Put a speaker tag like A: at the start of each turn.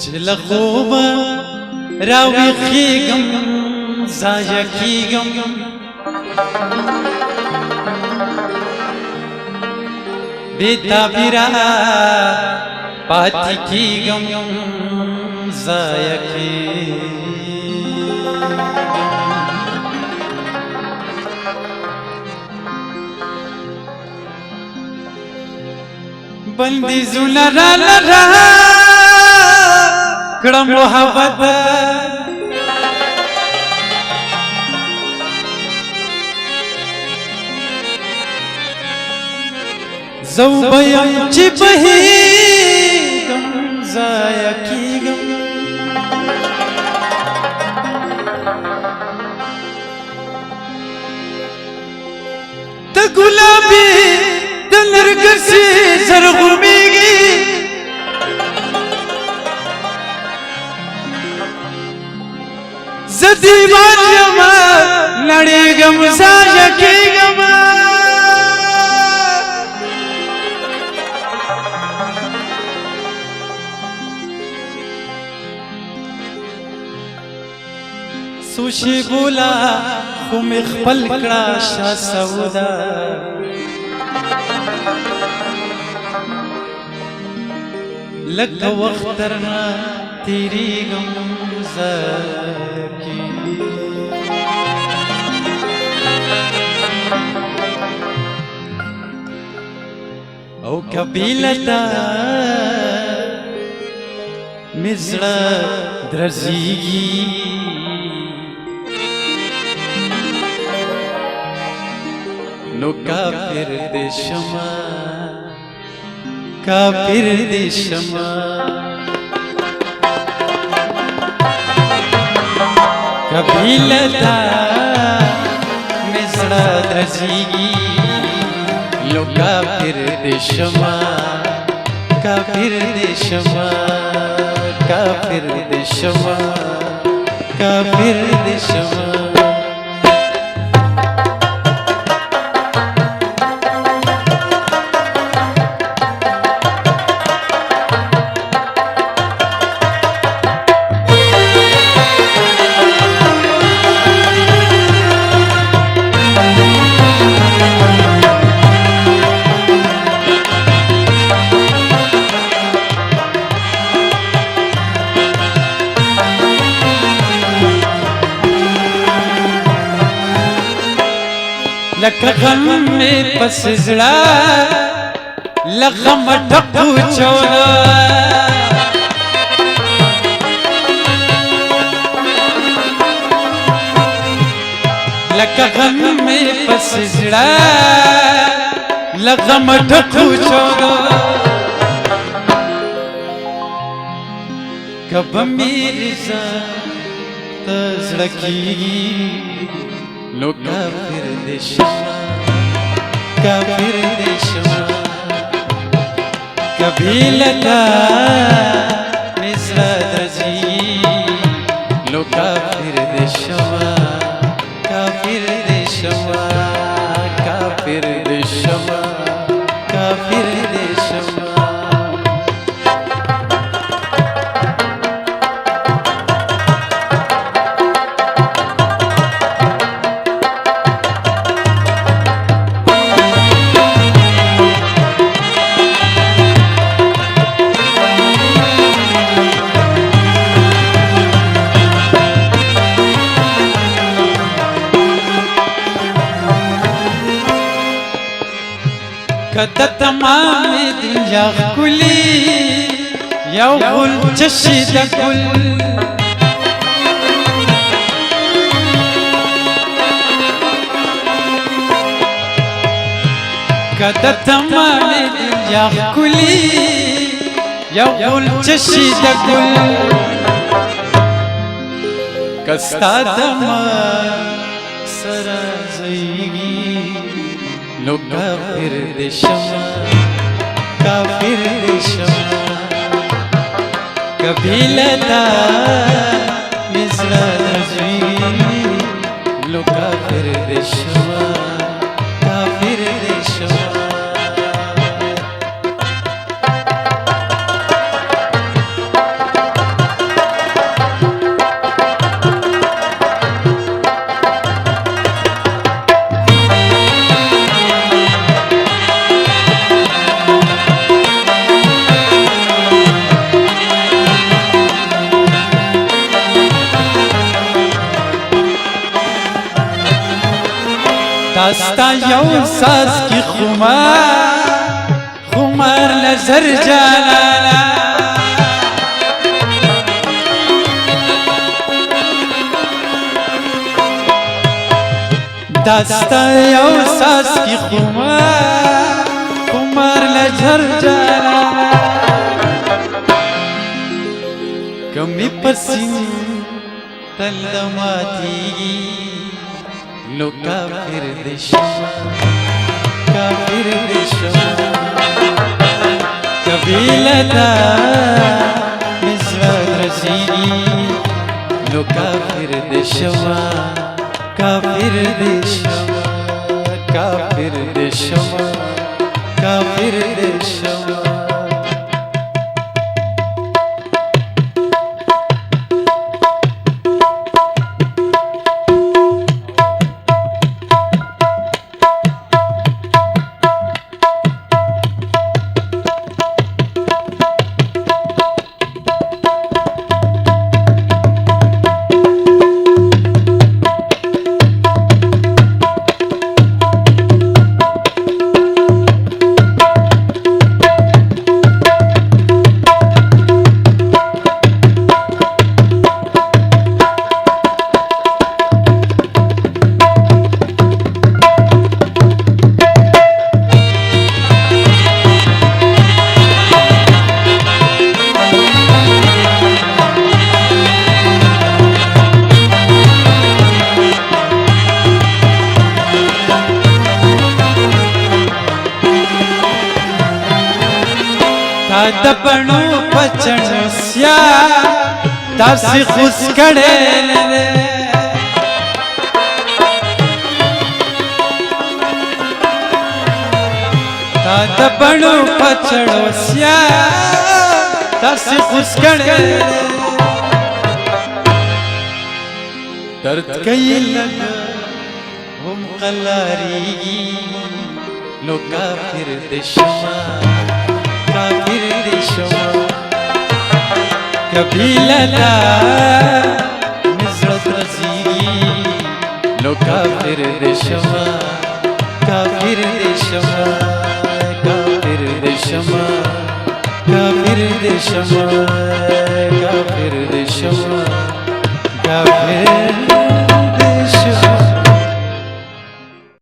A: چل خوب راوی خیگم زایا کیگم بیتا بیرا پاتی کیگم زایا کیگم بندی زونا را لرا کڑا محبت زو بیم چی بہیگم زایا کیگم تا گلابی دلرگسی زرغمیگی زدیوان یما لڑیگم زایا کیگم سوشی بولا خم اخپل کڑا شا سودا لگ وخترنا تیری گم زکی او کبیلتا مزڑا درزیگی نو کافر دے شما کافر دے شما کبیلتا مزڑا درزیگی نو کافر دے شما کافر دے شما کافر دے شما کافر دے شما لکه غم می پس زړه لغم ټکو چولا لکه غم می پس زړه لغم ټکو چولا کب میرزا تزړکی نو کافر دے شما کافر دے شما کبیلتا مزڑا درزی نو کافر دے شما کافر دے شما کافر دے شما کافر دے شما کده تمام دنیا کلی یو گل چشی د گل کده تمام دنیا کلی یو غل چشی د گل کستا دما سرا زیگی نو کافر دشما کافر دشما کبھی لتا مزرا زیگی نو کافر دشما کافر دشما داستا یو ساز کی خمار لزر جالالا داستا یو ساز کی خمار لزر جالالا کمی پسین تلماتی لو کافر دشما کافر دشما کبھی لتا مزرا رزیگی لو کافر دشما کافر دشما کافر دشما کافر دشما دپنو پچنو سیا تاسی خوش کڑے لے دپنو پچنو سیا تاسی خوش کڑے لے درد کئی لگا ہم قلاریگی لو کافر دشما کافر دشما کبھی لتا مزرت رزیگی لو کافر دشما کافر دشما کافر دشما کافر دشما کافر دشما کافر